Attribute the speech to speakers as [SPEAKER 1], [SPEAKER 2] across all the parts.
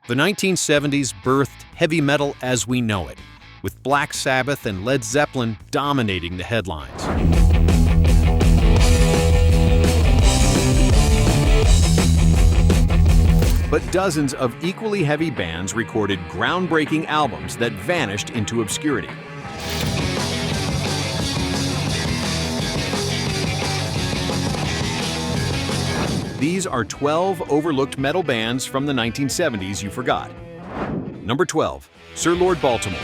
[SPEAKER 1] The 1970s birthed heavy metal as we know it, with Black Sabbath and Led Zeppelin dominating the headlines. But dozens of equally heavy bands recorded groundbreaking albums that vanished into obscurity. These are 12 overlooked metal bands from the 1970s you forgot. Number 12, Sir Lord Baltimore.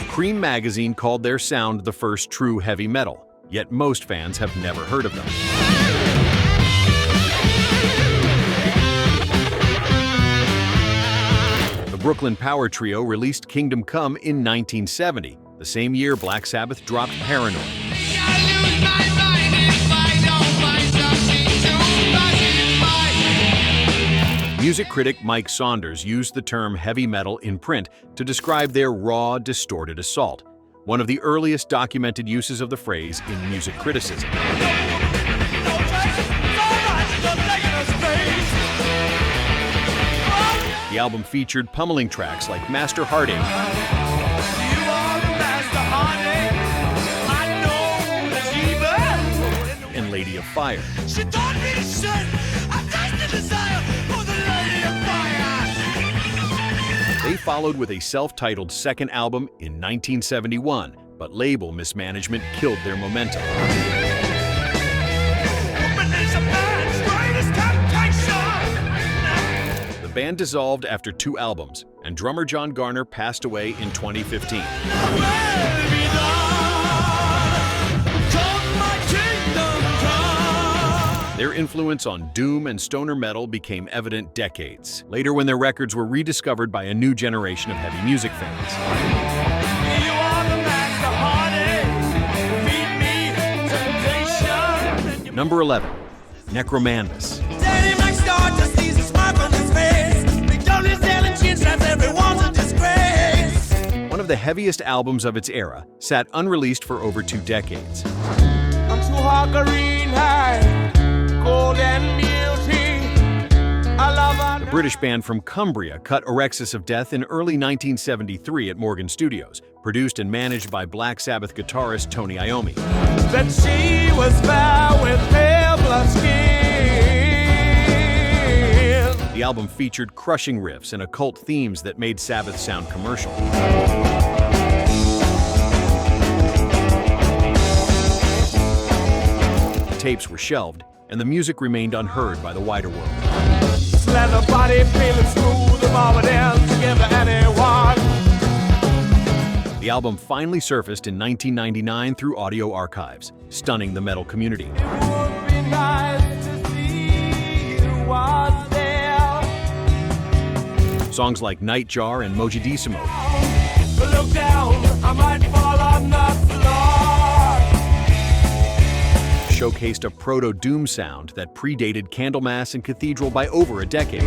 [SPEAKER 1] Cream magazine called their sound the first true heavy metal, yet most fans have never heard of them. The Brooklyn power trio released Kingdom Come in 1970, the same year Black Sabbath dropped Paranoid. Music critic Mike Saunders used the term heavy metal in print to describe their raw, distorted assault, one of the earliest documented uses of the phrase in music criticism. The album featured pummeling tracks like Master Heartache and Lady of Fire. They followed with a self-titled second album in 1971, but label mismanagement killed their momentum. The band dissolved after 2 albums, and drummer John Garner passed away in 2015. Their influence on doom and stoner metal became evident decades later when their records were rediscovered by a new generation of heavy music fans. Number 11, Necromandus. One of the heaviest albums of its era, sat unreleased for over 2 decades. The British band from Cumbria cut Orexis of Death in early 1973 at Morgan Studios, produced and managed by Black Sabbath guitarist Tony Iommi. That she was foul with pale blood skin. The album featured crushing riffs and occult themes that made Sabbath sound commercial. The tapes were shelved, and the music remained unheard by the wider world. The album finally surfaced in 1999 through audio archives, stunning the metal community. Songs like Nightjar and Mojadissimo showcased a proto-doom sound that predated Candlemass and Cathedral by over a decade.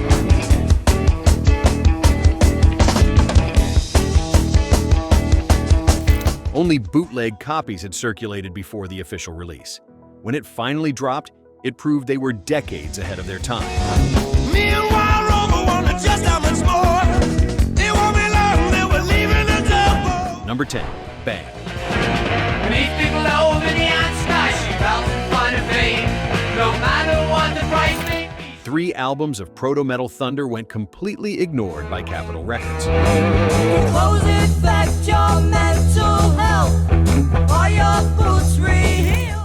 [SPEAKER 1] Only bootleg copies had circulated before the official release. When it finally dropped, it proved they were decades ahead of their time. Number 10, Bang. 3 albums of proto-metal thunder went completely ignored by Capitol Records. The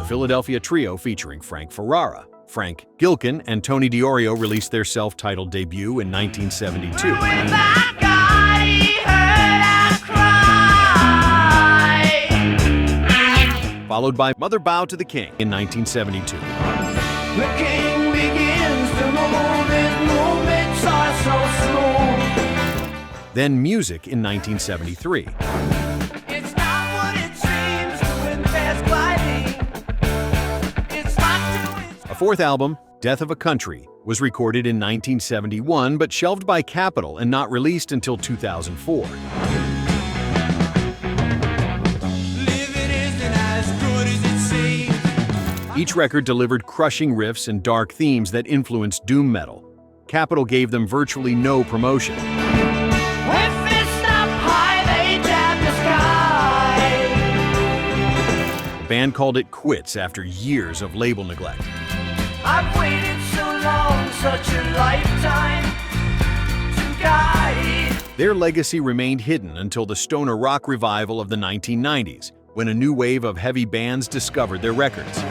[SPEAKER 1] Philadelphia Trio featuring Frank Ferrara, Frank Gilkin, and Tony Diorio released their self-titled debut in 1972. Followed by Mother Bow to the King in 1972. The king begins to move, his movements are so slow. Then Music in 1973. It's not what it seems when fast gliding. It's not a 4th album, Death of a Country, was recorded in 1971 but shelved by Capitol and not released until 2004. Each record delivered crushing riffs and dark themes that influenced doom metal. Capitol gave them virtually no promotion. The band called it quits after years of label neglect.
[SPEAKER 2] I've waited so long, such a lifetime to guide.
[SPEAKER 1] Their legacy remained hidden until the stoner rock revival of the 1990s, when a new wave of heavy bands discovered their records.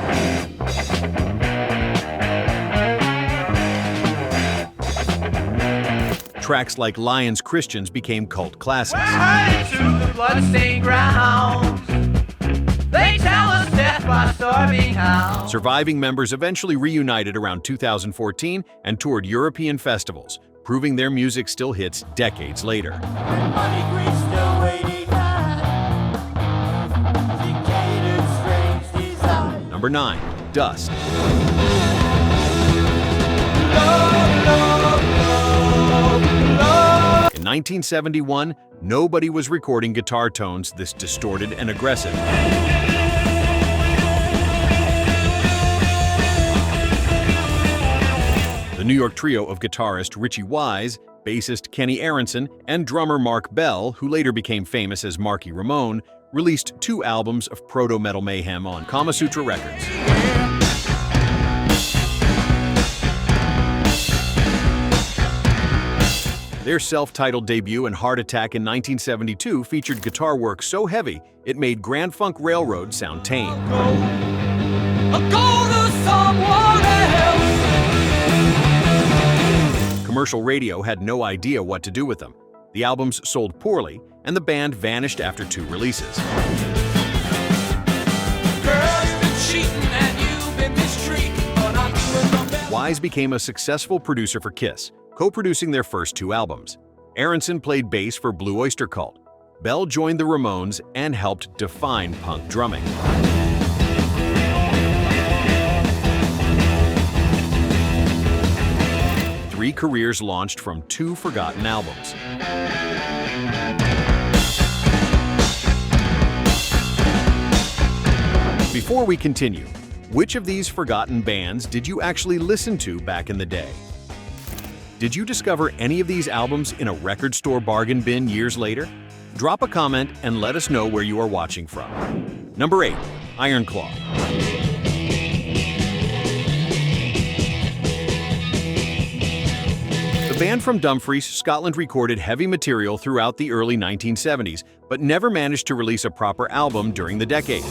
[SPEAKER 1] Tracks like Lions Christians became cult classics.
[SPEAKER 2] We're headed to the bloodstained grounds. They tell us death by starving hounds.
[SPEAKER 1] Surviving members eventually reunited around 2014 and toured European festivals, proving their music still hits decades later. Number 9. Dust. In 1971, nobody was recording guitar tones this distorted and aggressive. The New York trio of guitarist Richie Wise, bassist Kenny Aronson, and drummer Mark Bell, who later became famous as Marky Ramone, released 2 albums of proto-metal mayhem on Kama Sutra Records. Their self-titled debut and Heart Attack in 1972 featured guitar work so heavy it made Grand Funk Railroad sound tame. Commercial radio had no idea what to do with them. The albums sold poorly, and the band vanished after 2 releases. Wise became a successful producer for Kiss, co-producing their first 2 albums. Aronson played bass for Blue Oyster Cult. Bell joined the Ramones and helped define punk drumming. Three careers launched from 2 forgotten albums. Before we continue, which of these forgotten bands did you actually listen to back in the day? Did you discover any of these albums in a record store bargain bin years later? Drop a comment and let us know where you are watching from. Number 8. Iron Claw. The band from Dumfries, Scotland recorded heavy material throughout the early 1970s, but never managed to release a proper album during the decade.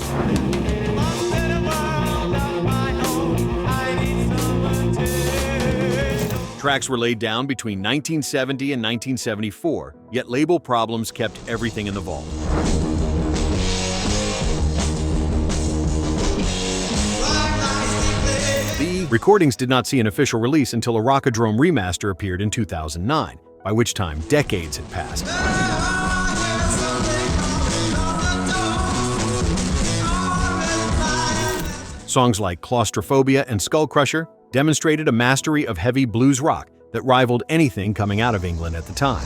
[SPEAKER 1] Tracks were laid down between 1970 and 1974, yet label problems kept everything in the vault. The recordings did not see an official release until a Rockadrome remaster appeared in 2009, by which time decades had passed. Songs like Claustrophobia and Skull Crusher demonstrated a mastery of heavy blues rock that rivaled anything coming out of England at the time.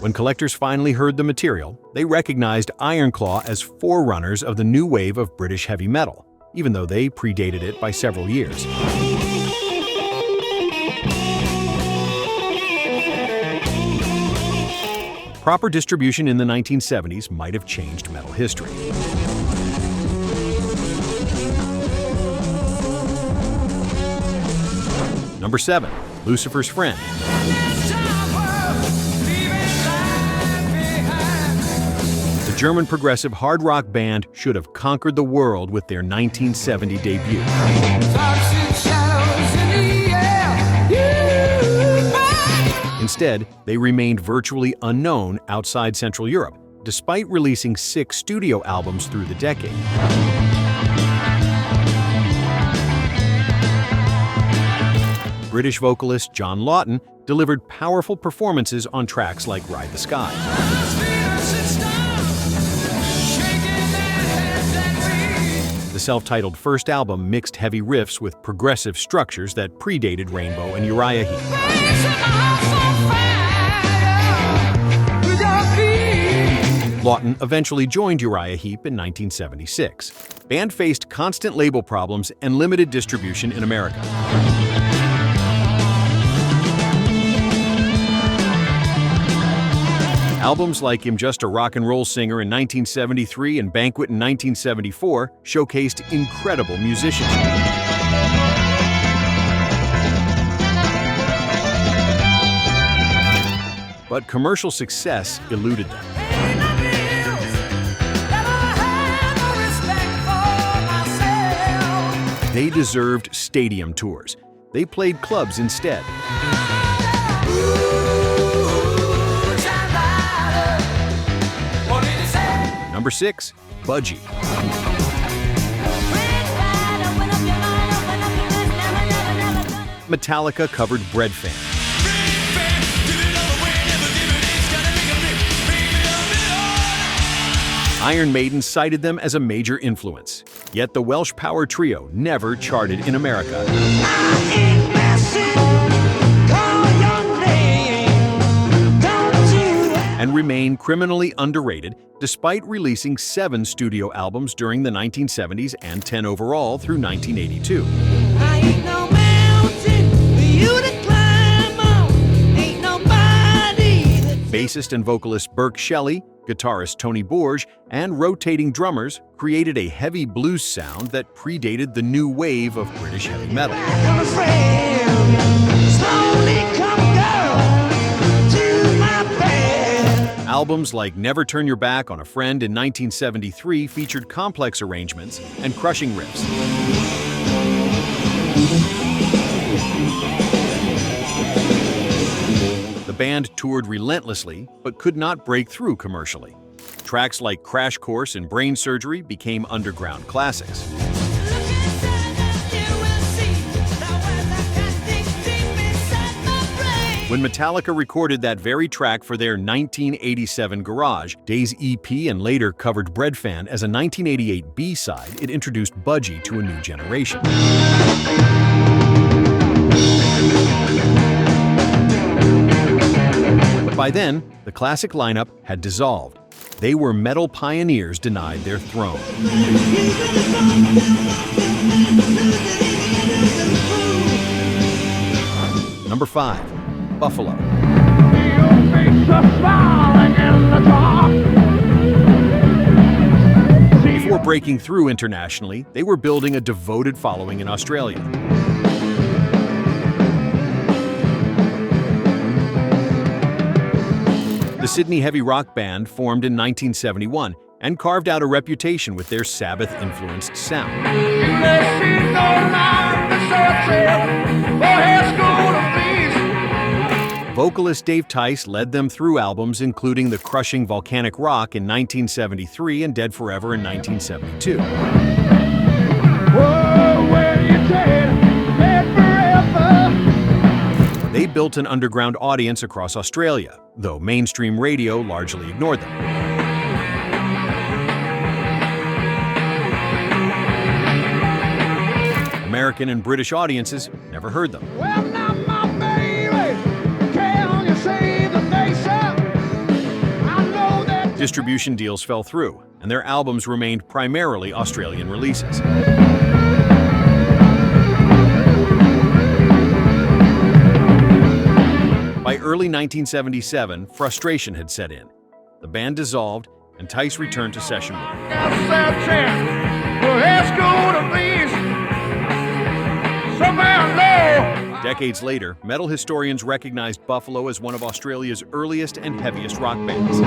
[SPEAKER 1] When collectors finally heard the material, they recognized Iron Claw as forerunners of the new wave of British heavy metal, even though they predated it by several years. Proper distribution in the 1970s might have changed metal history. Number 7. Lucifer's Friend. The German progressive hard rock band should have conquered the world with their 1970 debut. Instead, they remained virtually unknown outside Central Europe, despite releasing 6 studio albums through the decade. British vocalist John Lawton delivered powerful performances on tracks like Ride the Sky. The self-titled first album mixed heavy riffs with progressive structures that predated Rainbow and Uriah Heep. Lawton eventually joined Uriah Heep in 1976. Band faced constant label problems and limited distribution in America. Albums like I'm Just a Rock and Roll Singer in 1973 and Banquet in 1974 showcased incredible musicianship. But commercial success eluded them. They deserved stadium tours. They played clubs instead. Number 6, Budgie. Metallica covered Bread Fan. Iron Maiden cited them as a major influence, yet the Welsh power trio never charted in America. And remain criminally underrated despite releasing 7 studio albums during the 1970s and 10 overall through 1982. Bassist and vocalist Burke Shelley, guitarist Tony Borge, and rotating drummers created a heavy blues sound that predated the new wave of British heavy metal. Albums like Never Turn Your Back on a Friend in 1973 featured complex arrangements and crushing riffs. The band toured relentlessly, but could not break through commercially. Tracks like Crash Course and Brain Surgery became underground classics. When Metallica recorded that very track for their 1987 Garage Days EP and later covered Bread Fan as a 1988 B-side, it introduced Budgie to a new generation. But by then, the classic lineup had dissolved. They were metal pioneers denied their throne. Number 5. Buffalo. Before breaking through internationally, they were building a devoted following in Australia. The Sydney heavy rock band formed in 1971 and carved out a reputation with their Sabbath-influenced sound. Vocalist Dave Tice led them through albums including the crushing Volcanic Rock in 1973 and Dead Forever in 1972. They built an underground audience across Australia, though mainstream radio largely ignored them. American and British audiences never heard them. Distribution deals fell through, and their albums remained primarily Australian releases. By early 1977, frustration had set in. The band dissolved, and Tice returned to session work. Decades later, metal historians recognized Buffalo as one of Australia's earliest and heaviest rock bands.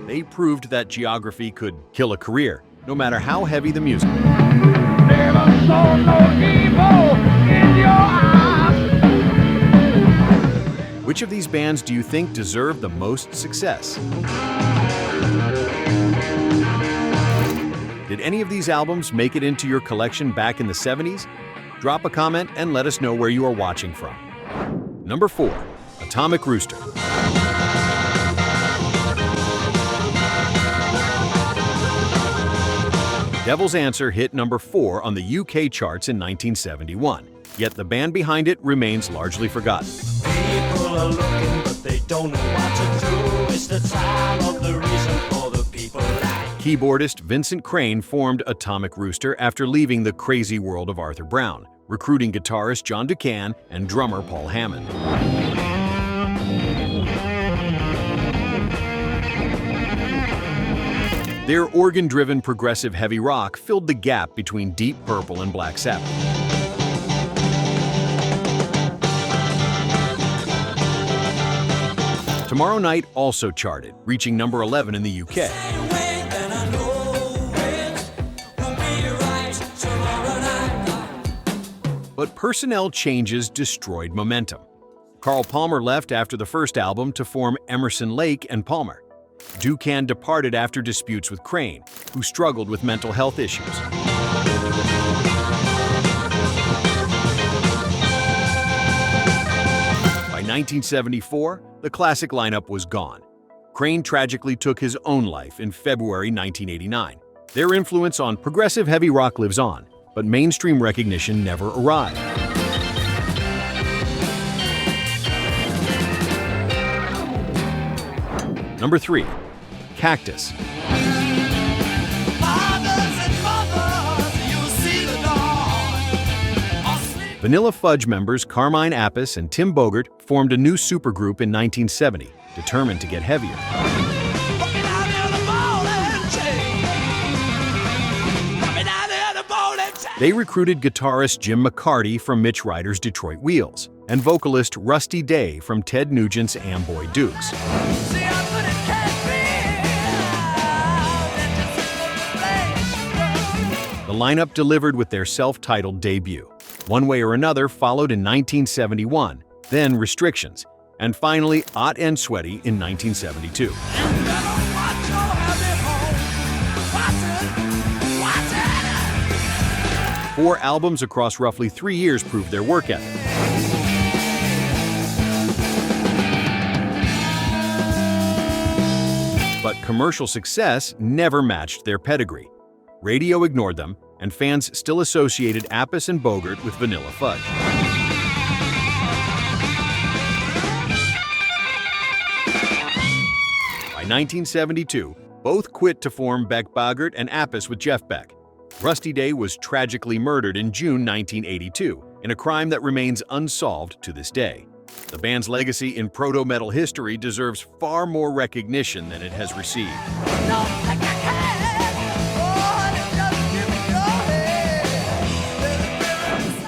[SPEAKER 1] They proved that geography could kill a career, no matter how heavy the music. Never saw no evil in your eyes. Which of these bands do you think deserve the most success? Did any of these albums make it into your collection back in the 70s? Drop a comment and let us know where you are watching from. Number 4. Atomic Rooster. Devil's Answer hit number 4 on the UK charts in 1971, Yet the band behind it remains largely forgotten.
[SPEAKER 3] People are looking, but they don't know what to do. It's the time of the reason for the people like.
[SPEAKER 1] Keyboardist Vincent Crane formed Atomic Rooster after leaving the crazy world of Arthur Brown, recruiting guitarist John Ducan and drummer Paul Hammond. Their organ-driven progressive heavy rock filled the gap between Deep Purple and Black Sabbath. Tomorrow Night also charted, reaching number 11 in the UK. But personnel changes destroyed momentum. Carl Palmer left after the first album to form Emerson, Lake and Palmer. Ducan departed after disputes with Crane, who struggled with mental health issues. By 1974, the classic lineup was gone. Crane tragically took his own life in February 1989. Their influence on progressive heavy rock lives on, but mainstream recognition never arrived. Number 3. Cactus. Vanilla Fudge members Carmine Appice and Tim Bogert formed a new supergroup in 1970, determined to get heavier. They recruited guitarist Jim McCarty from Mitch Ryder's Detroit Wheels and vocalist Rusty Day from Ted Nugent's Amboy Dukes. The lineup delivered with their self-titled debut. One Way or Another followed in 1971, then Restrictions, and finally Hot and Sweaty in 1972. Four albums across roughly 3 years proved their work ethic. But commercial success never matched their pedigree. Radio ignored them, and fans still associated Appice and Bogert with Vanilla Fudge. By 1972, both quit to form Beck Bogert and Appice with Jeff Beck. Rusty Day was tragically murdered in June 1982 in a crime that remains unsolved to this day. The band's legacy in proto-metal history deserves far more recognition than it has received.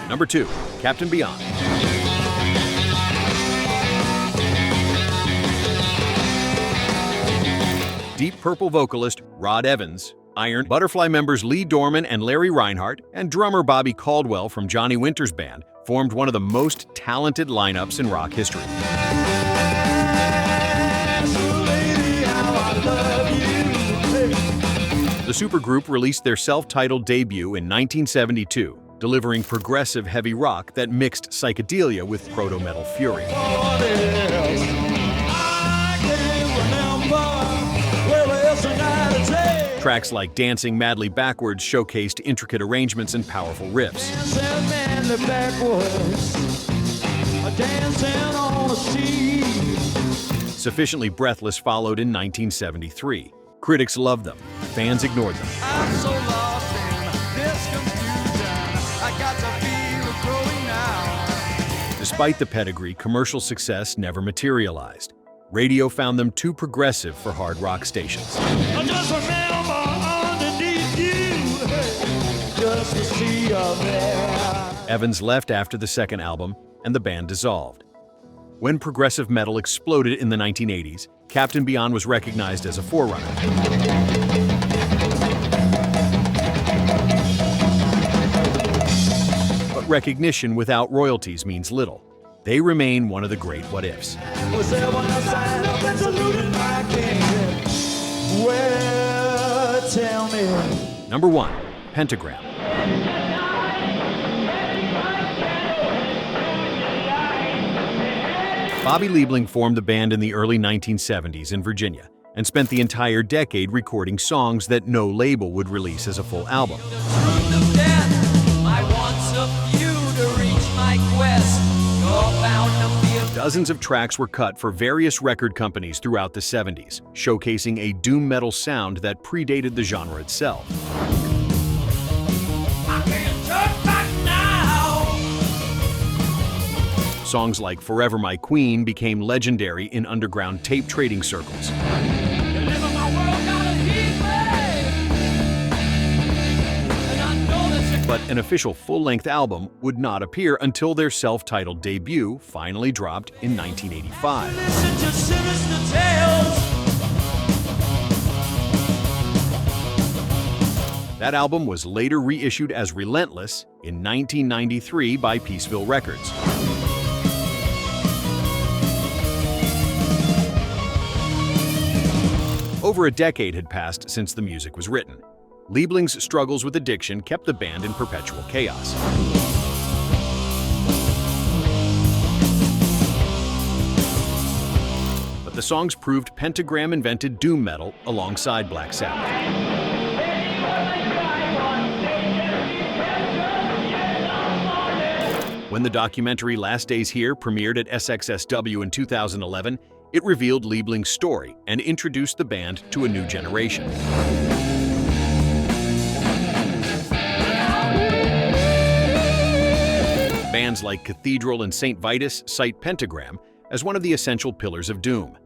[SPEAKER 1] Number 2. Captain Beyond. Deep Purple vocalist Rod Evans, Iron Butterfly members Lee Dorman and Larry Reinhardt, and drummer Bobby Caldwell from Johnny Winter's band formed one of the most talented lineups in rock history. The supergroup released their self-titled debut in 1972, delivering progressive heavy rock that mixed psychedelia with proto-metal fury. Tracks like Dancing Madly Backwards showcased intricate arrangements and powerful riffs. Sufficiently Breathless followed in 1973. Critics loved them, fans ignored them.
[SPEAKER 2] I'm so lost in this confusion. I got to feel it growing now.
[SPEAKER 1] Despite the pedigree, commercial success never materialized. Radio found them too progressive for hard rock stations.
[SPEAKER 3] I just remember underneath you, just to see you there.
[SPEAKER 1] Evans left after the second album, and the band dissolved. When progressive metal exploded in the 1980s, Captain Beyond was recognized as a forerunner. But recognition without royalties means little. They remain one of the great what-ifs.
[SPEAKER 3] Was there one outside up and saluted my king? Well, tell me.
[SPEAKER 1] Number 1. Pentagram. Bobby Liebling formed the band in the early 1970s in Virginia and spent the entire decade recording songs that no label would release as a full album.
[SPEAKER 2] I want a few to reach my
[SPEAKER 1] Dozens of tracks were cut for various record companies throughout the 70s, showcasing a doom metal sound that predated the genre itself. Songs like Forever My Queen became legendary in underground tape trading circles. But an official full-length album would not appear until their self-titled debut finally dropped in 1985. That album was later reissued as Relentless in 1993 by Peaceville Records. Over a decade had passed since the music was written. Liebling's struggles with addiction kept the band in perpetual chaos. But the songs proved Pentagram invented doom metal alongside Black Sabbath. When the documentary Last Days Here premiered at SXSW in 2011, it revealed Liebling's story and introduced the band to a new generation. Bands like Cathedral and St. Vitus cite Pentagram as one of the essential pillars of doom.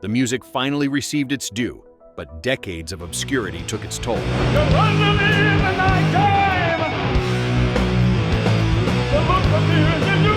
[SPEAKER 1] The music finally received its due, but decades of obscurity took its toll. The book appears in